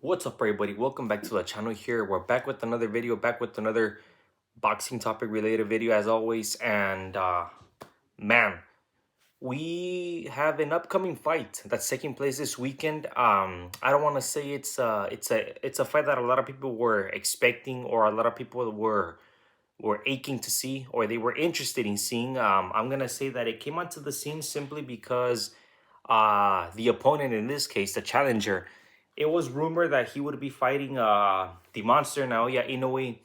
What's up, everybody? Welcome back to the channel here. We're back with another video, back with another boxing topic related video as always. And man, we have an upcoming fight that's taking place this weekend. I don't want to say it's a fight that a lot of people were expecting, or a lot of people were aching to see, or they were interested in seeing. I'm gonna say that it came onto the scene simply because the opponent, in this case, the challenger, it was rumored that he would be fighting the monster Naoya Inoue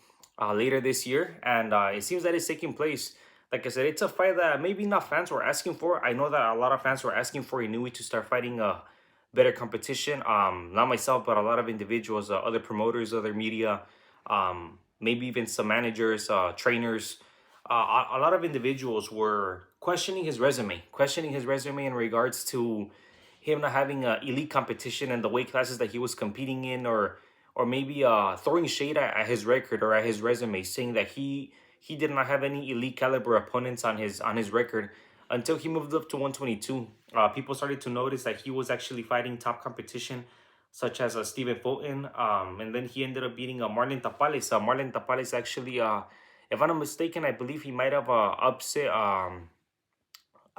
later this year, and it seems that it's taking place. Like I said, it's a fight that maybe not fans were asking for. I know that a lot of fans were asking for Inoue to start fighting better competition. Not myself, but a lot of individuals, other promoters, other media, maybe even some managers, trainers. A lot of individuals were questioning his resume in regards to him not having elite competition in the weight classes that he was competing in, or maybe throwing shade at his record or at his resume, saying that he did not have any elite caliber opponents on his record until he moved up to 122. People started to notice that he was actually fighting top competition, such as Stephen Fulton, and then he ended up beating Marlon Tapales. Marlon Tapales actually, if I'm not mistaken, I believe he might have upset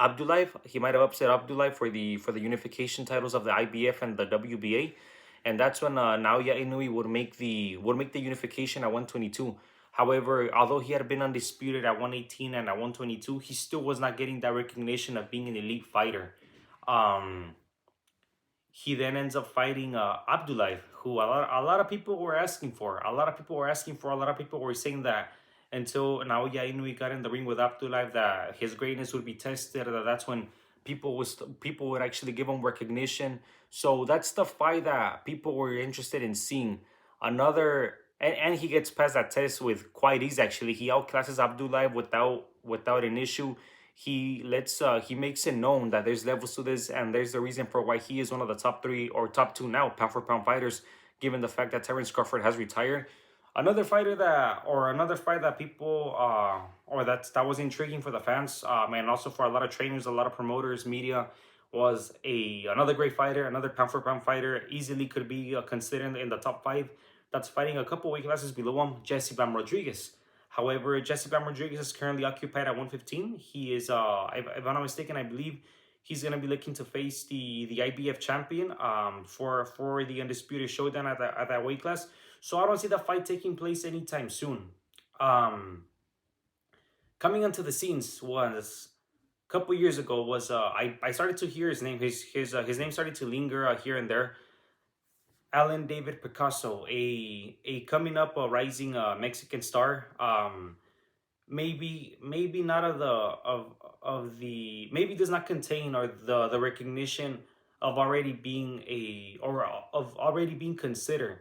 Abdullah. He might have upset Abdullah for the unification titles of the IBF and the WBA, and that's when Naoya Inoue would make the unification at 122. However, although he had been undisputed at 118 and at 122, he still was not getting that recognition of being an elite fighter. Um, he then ends up fighting Abdullah, who a lot of people were asking for. A lot of people were asking for. A lot of people were saying that until Naoya Inoue got in the ring with Abdullah, that his greatness would be tested. That's when people would actually give him recognition. So that's the fight that people were interested in seeing. And he gets past that test with quite ease. Actually, he outclasses Abdullah without an issue. He makes it known that there's levels to this, and there's the reason for why he is one of the top three or top two now pound for pound fighters, given the fact that Terence Crawford has retired. Another fight that people or that was intriguing for the fans, and also for a lot of trainers, a lot of promoters, media, was another great fighter, another pound for pound fighter, easily could be considered in the top five. That's fighting a couple weight classes below him, Jesse Bam Rodriguez. However, Jesse Bam Rodriguez is currently occupied at 115. He is, if I'm not mistaken, I believe he's going to be looking to face the IBF champion for the undisputed showdown at that weight class. So I don't see the fight taking place anytime soon. Coming onto the scenes was a couple years ago. I started to hear his name. His name started to linger here and there. Alan David Picasso, a coming up rising Mexican star. Maybe not maybe does not contain or the recognition of already being considered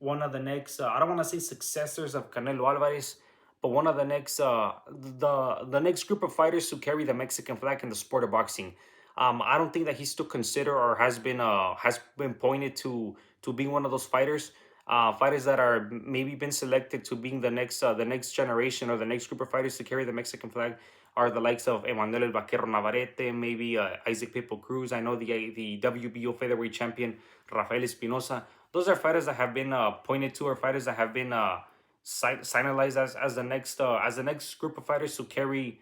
one of the next, I don't want to say successors of Canelo Alvarez, but one of the next the next group of fighters to carry the Mexican flag in the sport of boxing. I don't think that he's still considered or has been pointed to being one of those fighters. Fighters that are maybe been selected to being the next generation or the next group of fighters to carry the Mexican flag are the likes of Emmanuel El Vaquero Navarrete, maybe Isaac Pipo Cruz. I know the WBO featherweight champion Rafael Espinosa. Those are fighters that have been pointed to, or fighters that have been signalized as the next group of fighters to carry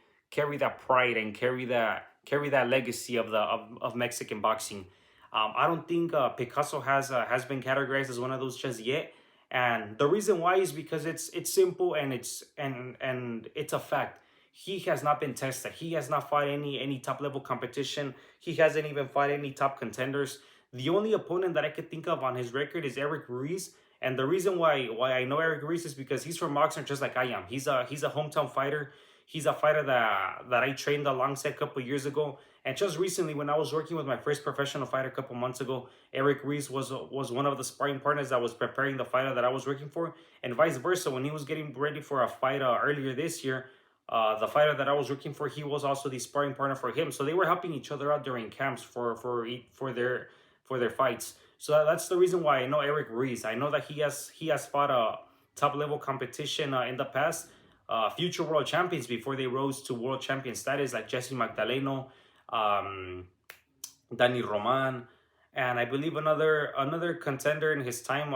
that pride and carry that legacy of Mexican boxing. I don't think Picasso has been categorized as one of those just yet, and the reason why is because it's simple, and it's a fact. He has not been tested. He has not fought any top level competition. He hasn't even fought any top contenders. The only opponent that I could think of on his record is Eric Ruiz. And the reason why I know Eric Ruiz is because he's from Oxnard, just like I am. He's a hometown fighter. He's a fighter that I trained alongside a couple years ago. And just recently, when I was working with my first professional fighter a couple months ago, Eric Ruiz was one of the sparring partners that was preparing the fighter that I was working for, and vice versa. When he was getting ready for a fight earlier this year, the fighter that I was working for, he was also the sparring partner for him. So they were helping each other out during camps for their fights. So that's the reason why I know Eric Ruiz. I know that he has fought a top level competition in the past. Future world champions before they rose to world champion status, like Jesse Magdaleno, Danny Roman, And I believe another contender in his time,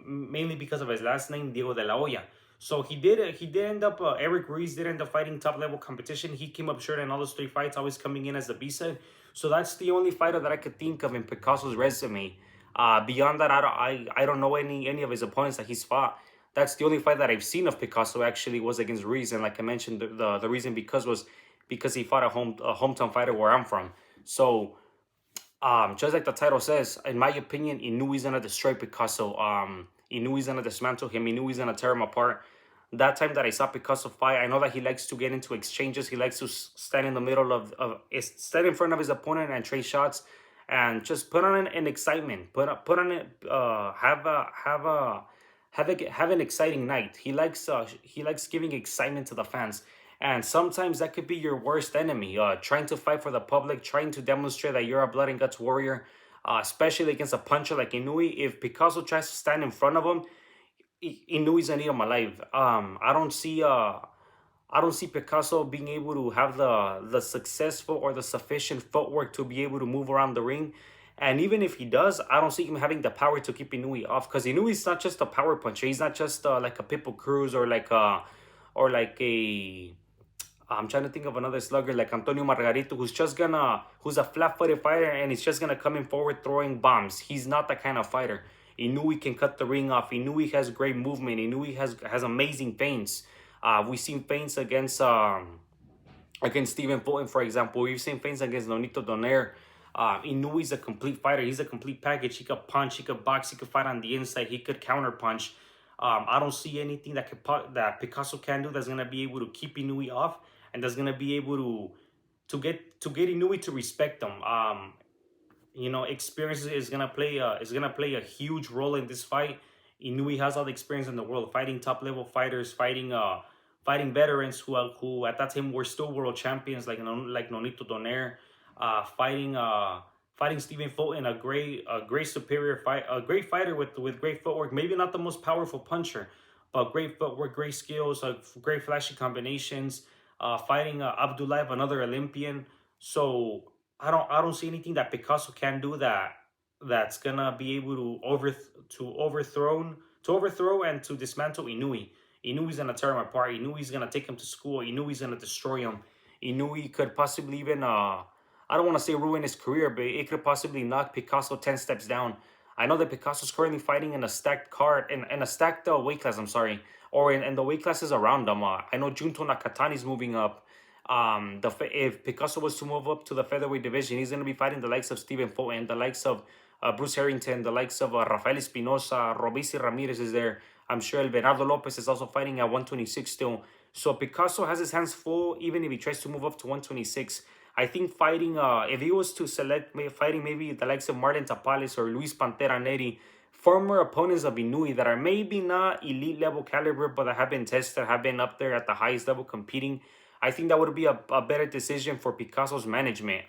mainly because of his last name, Diego de la Hoya. So he did end up Eric Ruiz did end up fighting top level competition. He came up short in all those three fights, always coming in as the B side. So that's the only fighter that I could think of in Picasso's resume. Beyond that, I don't know any of his opponents that he's fought. That's the only fight that I've seen of Picasso actually was against Ruiz, and like I mentioned, the reason because was because he fought a hometown fighter where I'm from. So just like the title says, in my opinion, Inoue's gonna destroy Picasso. Inoue's gonna dismantle him. Inoue's gonna tear him apart. That time that I saw Picasso fight, I know that he likes to get into exchanges. He likes to stand in the middle stand in front of his opponent and trade shots, and just put on an excitement. Put on it. Have an exciting night. He likes giving excitement to the fans. And sometimes that could be your worst enemy, trying to fight for the public, trying to demonstrate that you're a blood and guts warrior, especially against a puncher like Inoue. If Picasso tries to stand in front of him, Inoue's gonna eat him alive. I don't see Picasso being able to have the successful or the sufficient footwork to be able to move around the ring. And even if he does, I don't see him having the power to keep Inoue off, because Inoue's not just a power puncher. He's not just like a Pitbull Cruz or like a I'm trying to think of another slugger like Antonio Margarito, who's a flat-footed fighter and he's just gonna come in forward throwing bombs. He's not that kind of fighter. Inoue can cut the ring off. Inoue has great movement. Inoue has amazing feints. We've seen feints against Stephen Fulton, for example. We've seen feints against Nonito Donaire. Inoue's a complete fighter. He's a complete package. He could punch, he could box, he could fight on the inside, he could counter punch. I don't see anything that Picasso can do that's gonna be able to keep Inoue off, and that's gonna be able to get Inoue to respect him. Experience is gonna play a huge role in this fight. Inoue has all the experience in the world, fighting top level fighters, fighting veterans who at that time were still world champions, like Nonito Donaire, fighting Stephen Fulton, a great superior fight, a great fighter with great footwork. Maybe not the most powerful puncher, but great footwork, great skills, great flashy combinations. Fighting Abdulaev, another Olympian. So I don't see anything that Picasso can do that's gonna be able to overthrow and to dismantle Inoue. Inoue's gonna tear him apart. Inoue's gonna take him to school. Inoue's gonna destroy him. Inoue could possibly even I don't want to say ruin his career, but it could possibly knock Picasso 10 steps down. I know that Picasso's currently fighting in a stacked card in a stacked weight class. I'm sorry, or in the weight classes around him. I know Junto Nakatani's moving up. If Picasso was to move up to the featherweight division, he's going to be fighting the likes of Stephen Fulton, the likes of Bruce Harrington, the likes of Rafael Espinosa, Robici Ramirez is there. I'm sure El Bernardo Lopez is also fighting at 126 still. So Picasso has his hands full, even if he tries to move up to 126. I think if he was to select fighting maybe the likes of Marlon Tapales or Luis Pantera Neri, former opponents of Inoue that are maybe not elite level caliber, but that have been tested, have been up there at the highest level competing, I think that would be a better decision for Picasso's management.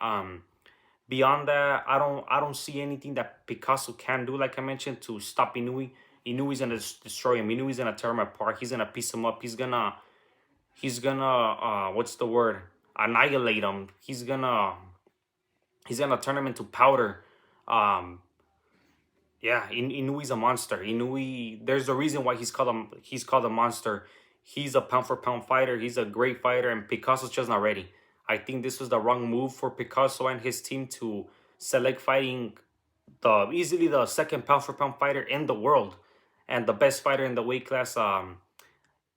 Beyond that, I don't see anything that Picasso can do, like I mentioned, to stop Inoue. Inoue's gonna destroy him. Inoue's gonna tear him apart. He's gonna piece him up. He's gonna what's the word? Annihilate him. He's gonna turn him into powder. Um, yeah, Inoue's a monster. Inoue, there's a reason why he's called a monster. He's a pound for pound fighter. He's a great fighter, and Picasso's just not ready. I think this was the wrong move for Picasso and his team to select fighting easily the second pound for pound fighter in the world and the best fighter in the weight class.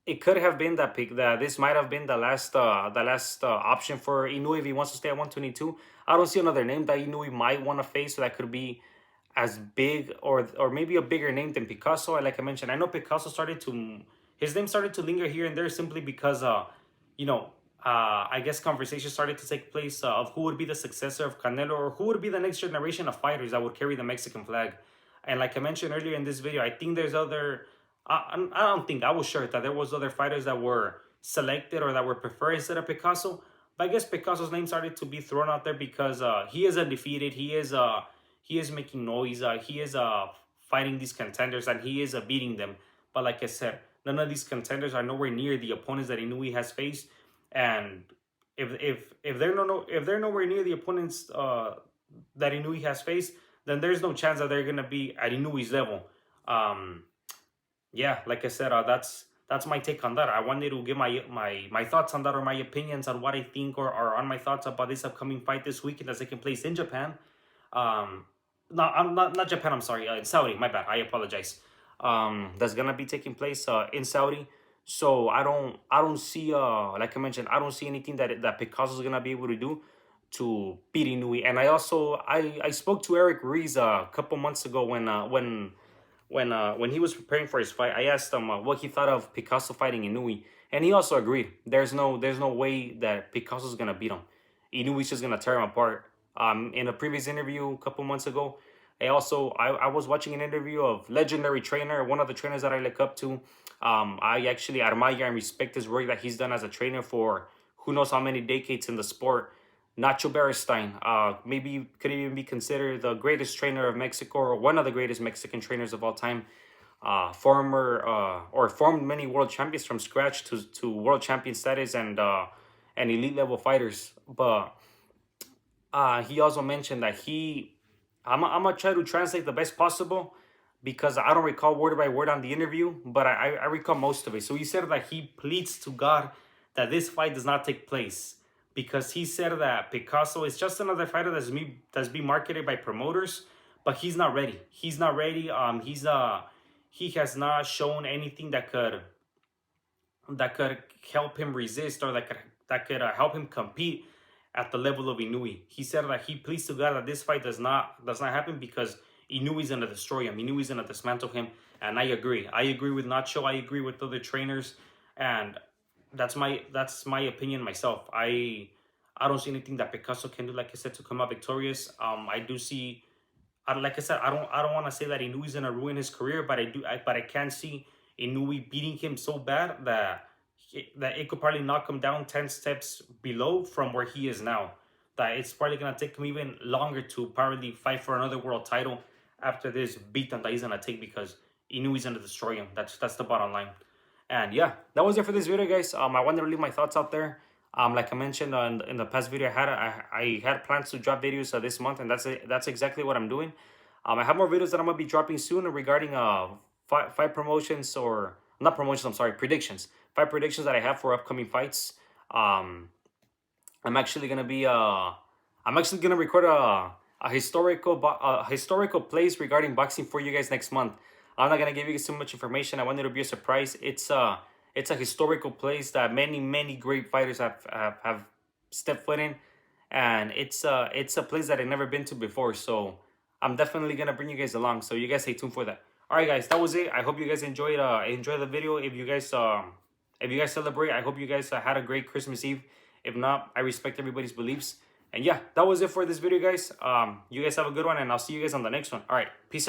It could have been that this might have been the last option for Inoue if he wants to stay at 122. I don't see another name that Inoue might want to face that could be as big or maybe a bigger name than Picasso. Like I mentioned, I know Picasso his name started to linger here and there simply because you know I guess conversations started to take place of who would be the successor of Canelo, or who would be the next generation of fighters that would carry the Mexican flag. And like I mentioned earlier in this video, I think there's other. I don't think I was sure that there was other fighters that were selected or that were preferred instead of Picasso. But I guess Picasso's name started to be thrown out there because he is undefeated. He is making noise. He is fighting these contenders, and he is beating them. But like I said, none of these contenders are nowhere near the opponents that Inoue has faced. And if they're nowhere near the opponents that Inoue has faced, then there's no chance that they're gonna be at Inoue's level. Um, yeah, like I said, that's my take on that. I wanted to give my thoughts on that, or my opinions on what I think, or on my thoughts about this upcoming fight this weekend that's taking place in Japan. Um, I'm not Japan. I'm sorry, in Saudi. My bad. I apologize. That's gonna be taking place in Saudi. So I don't see like I mentioned, I don't see anything that Picasso is gonna be able to do to beat Inoue. And I spoke to Eric Rees a couple months ago when he was preparing for his fight. I asked him what he thought of Picasso fighting Inoue, and he also agreed. There's no way that Picasso's gonna beat him. Inoue's just gonna tear him apart. In a previous interview a couple months ago, I was watching an interview of legendary trainer, one of the trainers that I look up to. I actually admire and respect his work that he's done as a trainer for who knows how many decades in the sport. Nacho Beristain, maybe could even be considered the greatest trainer of Mexico, or one of the greatest Mexican trainers of all time. Formed many world champions from scratch to world champion status, and elite level fighters. But he also mentioned that I'm gonna try to translate the best possible, because I don't recall word by word on the interview, but I recall most of it. So he said that he pleads to God that this fight does not take place, because he said that Picasso is just another fighter that's being marketed by promoters, but he's not ready. He's not ready. He has not shown anything that could help him resist, or that could help him compete at the level of Inoue. He said that he pleads to God that this fight does not happen, because Inoue's gonna destroy him. Inoue's gonna dismantle him, and I agree. I agree with Nacho. I agree with other trainers, and that's my opinion myself. I don't see anything that Picasso can do, like I said, to come out victorious. I do see, like I said, I don't want to say that Inoue's gonna ruin his career, but I can see Inoue beating him so bad that it could probably knock him down 10 steps below from where he is now. That it's probably gonna take him even longer to probably fight for another world title after this beatdown that he's gonna take, because Inoue's gonna destroy him. That's the bottom line. And yeah, that was it for this video, guys. I wanted to leave my thoughts out there. Like I mentioned in the past video, I had plans to drop videos this month, and that's exactly what I'm doing. I have more videos that I'm gonna be dropping soon regarding fight promotions, or not promotions. I'm sorry, predictions. Fight predictions that I have for upcoming fights. Um, I'm actually gonna be record a historical plays regarding boxing for you guys next month. I'm not gonna give you guys too much information. I want it to be a surprise. It's a historical place that many great fighters have stepped foot in, and it's a place that I've never been to before. So I'm definitely gonna bring you guys along. So you guys stay tuned for that. All right, guys, that was it. I hope you guys enjoy the video. If you guys celebrate, I hope you guys had a great Christmas Eve. If not, I respect everybody's beliefs. And yeah, that was it for this video, guys. You guys have a good one, and I'll see you guys on the next one. All right, peace out.